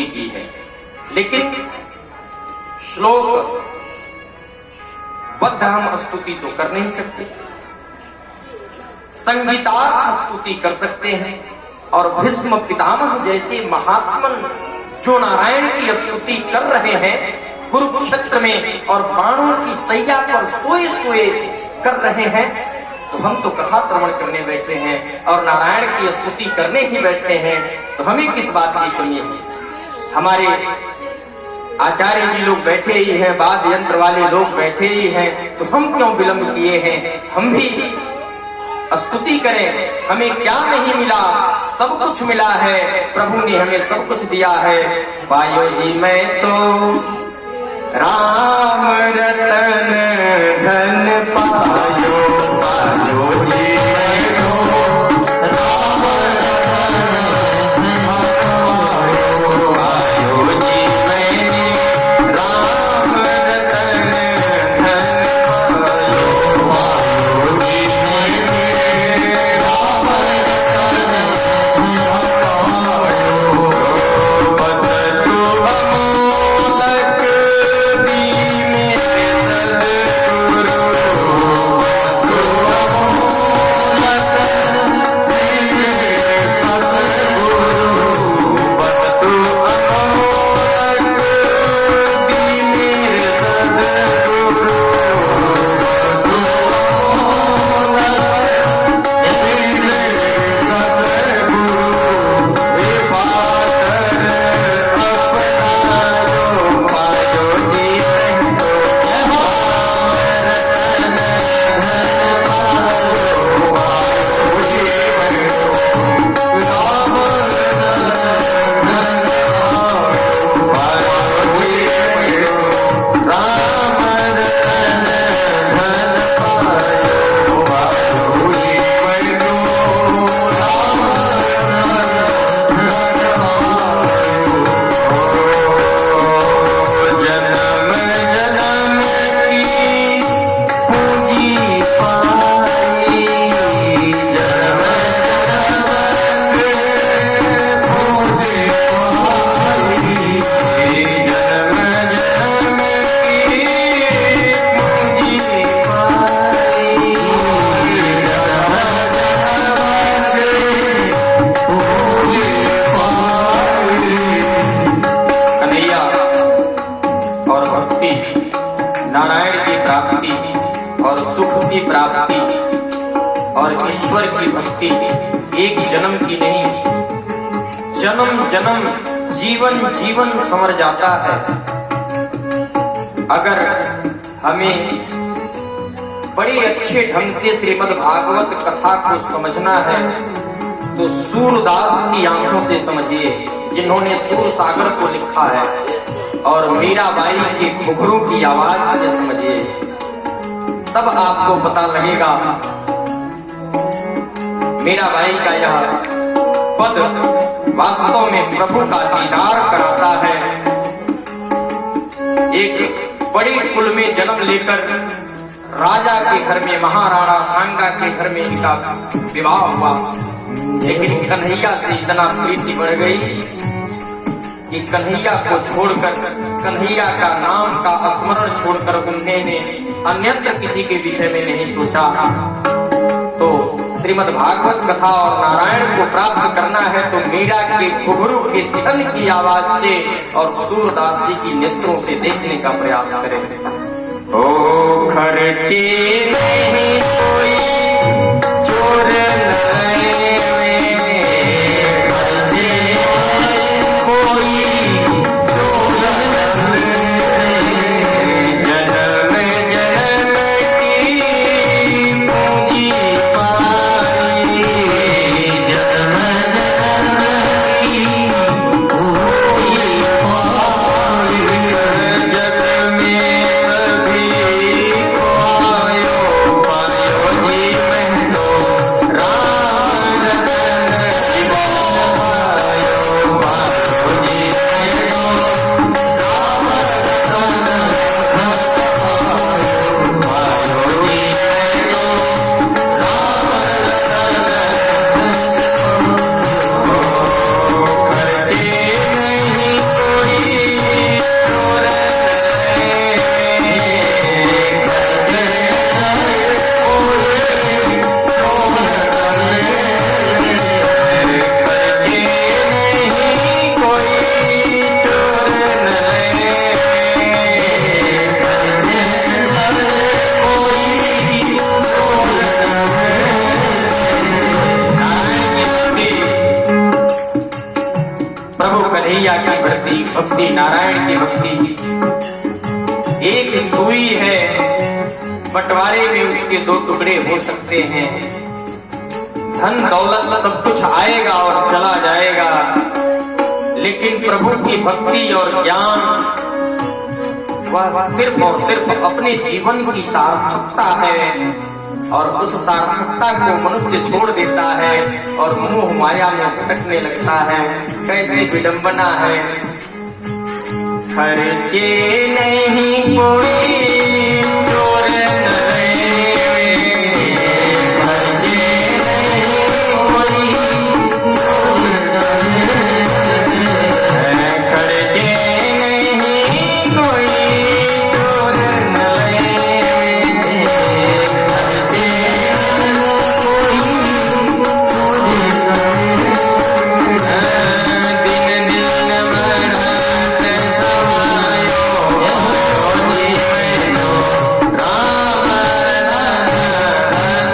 स्तुति की है, लेकिन श्लोक बद्ध हम स्तुति तो कर नहीं सकते। संगीतार्थ स्तुति कर सकते हैं, और भीष्म पितामह जैसे महात्मन जो नारायण की स्तुति कर रहे हैं कुरुक्षेत्र में और बाणों की सैया पर सोए सोए कर रहे हैं, तो हम तो कथा श्रवण करने बैठे हैं और नारायण की स्तुति करने ही बैठे हैं, तो हमें किस बात की कमी है? हमारे आचार्य जी लोग बैठे ही हैं, वाद्य यंत्र वाले लोग बैठे ही हैं, तो हम क्यों विलंब किए हैं? हम भी स्तुति करें। हमें क्या नहीं मिला, सब कुछ मिला है, प्रभु ने हमें सब कुछ दिया है। पायो जी मैं तो राम रतन धन पायो, पायो जी मैं तो राम रतन धन पायो, पायो जी मैंने राम रतन धन पायो, पायो जी मैंने राम रतन धन पायो। बस तू अमोलक नारायण की प्राप्ति और सुख की प्राप्ति और ईश्वर की भक्ति एक जन्म की नहीं, जन्म जन्म जीवन जीवन समर जाता है। अगर हमें बड़े अच्छे ढंग से श्रीमद् भागवत कथा को समझना है तो सूरदास की आंखों से समझिए, जिन्होंने सूर सागर को लिखा है, और मीराबाई के घुघरू की आवाज से समझिए, तब आपको पता लगेगा। मीराबाई का यह पद वास्तव में प्रभु का दीदार कराता है। एक बड़े कुल में जन्म लेकर राजा के घर में, महाराणा सांगा के घर में इनका विवाह हुआ, लेकिन कन्हैया से इतना प्रीति बढ़ गई कि कन्हैया को छोड़कर, कन्हैया का नाम का स्मरण छोड़कर उन्होंने अन्यत्र किसी के विषय में नहीं सोचा। तो श्रीमद् भागवत कथा और नारायण को प्राप्त करना है तो मीरा के घुघरू के छन की आवाज से और सूरदास जी की नेत्रों से देखने का प्रयास करें। ओ खर्चे नहीं कोई चोर पायो की भक्ति, नारायण की भक्ति। एक सुई है, बंटवारे में उसके दो टुकड़े हो सकते हैं। धन दौलत सब कुछ आएगा और चला जाएगा, लेकिन प्रभु की भक्ति और ज्ञान वह सिर्फ और सिर्फ अपने जीवन की सार्थकता है, और उस सार्थकता को मनुष्य छोड़ देता है और मोह माया में भटकने लगता है। कैसे विडंबना है। खर्चे नहीं कोई चोर न रहे, खर्चे नहीं कोई चोर न रहे, खर्चे नहीं कोई चोर न रहे, खर्चे नहीं कोई चोर न रहे। दिन दिन बढ़त समायो जीवनो, राम रतन भयो जीवनो,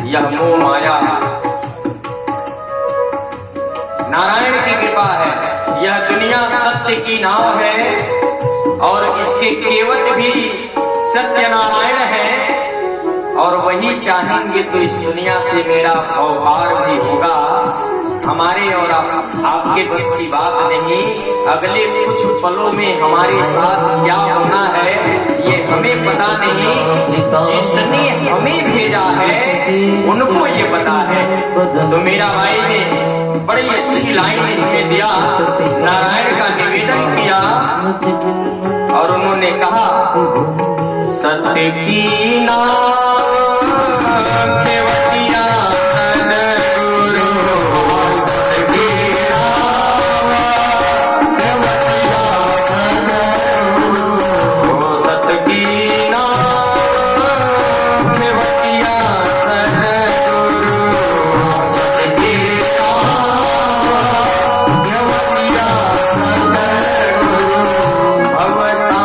यह मोह माया नारायण की कृपा है। यह दुनिया सत्य की नाव है और इसके केवट भी सत्य नारायण है, और वही चाहेंगे तो इस दुनिया से मेरा भवभार भी होगा। हमारे और आपके बस की बात नहीं, अगले कुछ पलों में हमारे साथ क्या होना है ये हमें पता नहीं। जिसने हमें भेजा है उनको ये पता है। तो मेरा भाई ने बड़ी अच्छी लाइन इसमें दिया, नारायण का निवेदन किया और उन्होंने कहा, सत्य की नाम केवटिया सद्गुरु, सत्य की नाम केवटिया सद्गुरु, सत्य की नाम केवटिया सद्गुरु, सत्य की नाम केवटिया सद्गुरु, भवसागर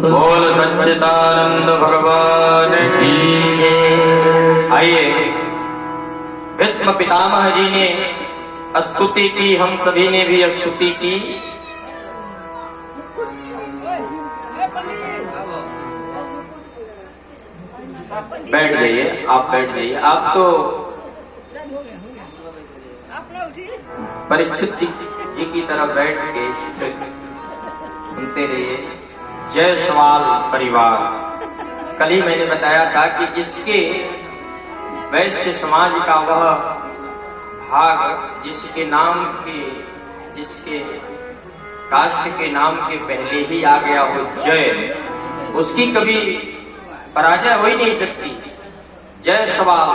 बोल सच्चिदानंद भगवान की जय। आइए, भीष्म पितामह जी ने स्तुति की, हम सभी ने भी स्तुति की। बैठ जाइए, आप बैठ जाइए। आप तो परीक्षित जी की तरह बैठ के सुनते रहिए। जय सवाल परिवार। कल ही मैंने बताया था कि जिसके वैश्य समाज का वह भाग जिसके नाम के, जिसके कास्ट के नाम के पहले ही आ गया हो जय, उसकी कभी पराजय हो ही नहीं सकती। जय सवाल,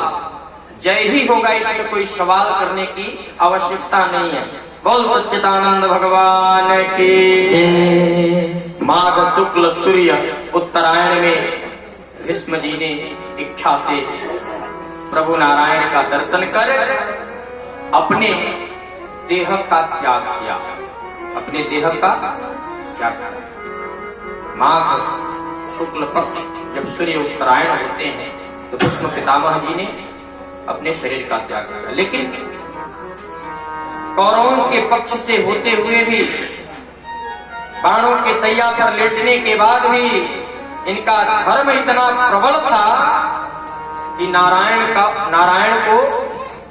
जय ही होगा, इसमें कोई सवाल करने की आवश्यकता नहीं है। बोल सच्चिदानंद भगवान की। माघ शुक्ल सूर्य उत्तरायण में भीष्म जी ने इच्छा से प्रभु नारायण का दर्शन कर अपने देह का त्याग किया, अपने देह का क्या किया। माघ शुक्ल पक्ष जब सूर्य उत्तरायण होते हैं तो भीष्म पितामह जी ने अपने शरीर का त्याग किया। लेकिन कौरवों के पक्ष से होते हुए भी, बाणों के सैया पर लेटने के बाद भी इनका धर्म इतना प्रबल था कि नारायण को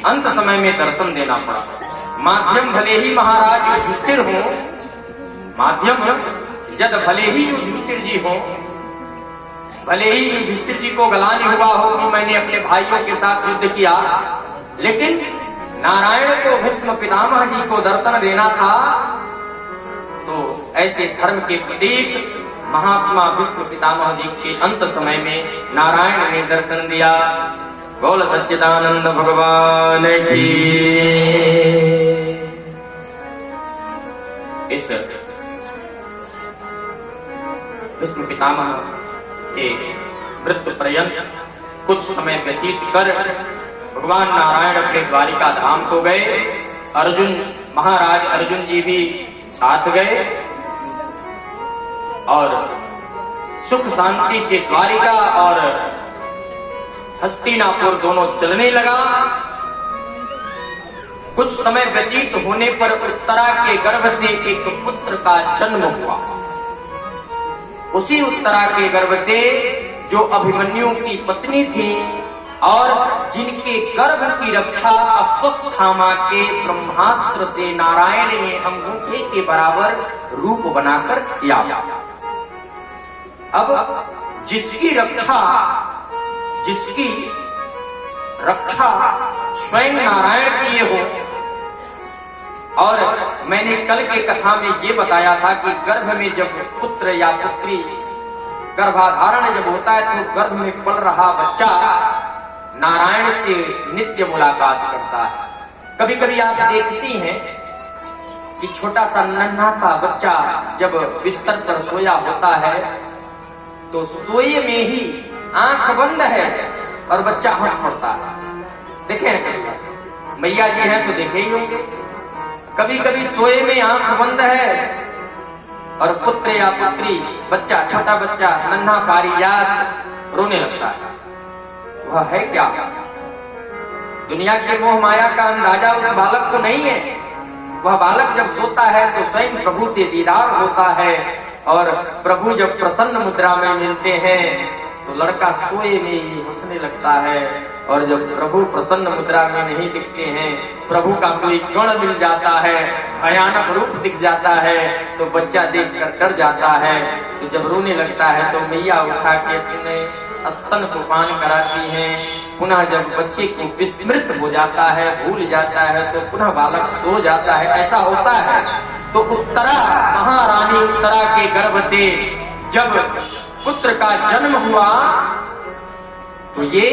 अंत समय में दर्शन देना पड़ा। माध्यम भले ही महाराज युधिष्ठिर हो, माध्यम यद भले ही युधिष्ठिर जी हो, भले ही युधिष्ठिर जी को गलानी हुआ हो कि मैंने अपने भाइयों के साथ युद्ध किया, लेकिन नारायण को भीष्म पितामह जी को दर्शन देना था। तो ऐसे धर्म के प्रतीक महात्मा भीष्म पितामह जी के अंत समय में नारायण ने दर्शन दिया। बोल सच्चिदानंद भगवान की। इस भीष्म पितामह के मृत्यु पर्यंत कुछ समय व्यतीत कर भगवान नारायण अपने द्वारिका धाम को गए। महाराज अर्जुन जी भी साथ गए और सुख शांति से द्वारिका और हस्तिनापुर दोनों चलने लगा। कुछ समय व्यतीत होने पर उत्तरा के गर्भ से एक पुत्र का जन्म हुआ। उसी उत्तरा के गर्भ से जो अभिमन्यु की पत्नी थी और जिनके गर्भ की रक्षा अश्वत्थामा के ब्रह्मास्त्र से नारायण ने अंगूठे के बराबर रूप बनाकर किया। अब जिसकी रक्षा स्वयं नारायण किए हो, और मैंने कल के कथा में ये बताया था कि गर्भ में जब पुत्र या पुत्री गर्भाधारण जब होता है तो गर्भ में पल रहा बच्चा नारायण से नित्य मुलाकात करता है। कभी कभी आप देखती हैं कि छोटा सा नन्हा सा बच्चा जब बिस्तर पर सोया होता है तो सोए में ही आंख बंद है और बच्चा हंस पड़ता है। देखे मैया जी हैं तो देखे ही होंगे। कभी कभी सोए में आंख बंद है और पुत्र या पुत्री बच्चा, छोटा बच्चा नन्हा पारिजात रोने लगता है। वह है क्या? दुनिया के मोह माया का अंदाजा उस बालक को नहीं है। वह बालक जब सोता है तो स्वयं प्रभु से दीदार होता है, और प्रभु जब प्रसन्न मुद्रा में मिलते हैं तो लड़का सोए में ही हंसने लगता है, और जब प्रभु प्रसन्न मुद्रा में नहीं दिखते हैं, प्रभु का कोई गुण मिल जाता है, भयानक रूप दिख जाता है, तो बच्चा देखकर डर जाता है। तो जब रोने लगता है तो मैया उठा के अपने स्तन को पान कराती हैं। पुनः जब बच्चे को विस्मृत हो जाता है, भूल जाता है, तो पुनः बालक सो जाता है। ऐसा होता है। तो उत्तरा, महारानी उत्तरा के गर्भ से जब पुत्र का जन्म हुआ तो ये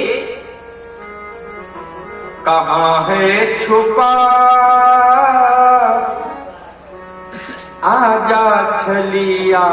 कहाँ है छुपा आजा छलिया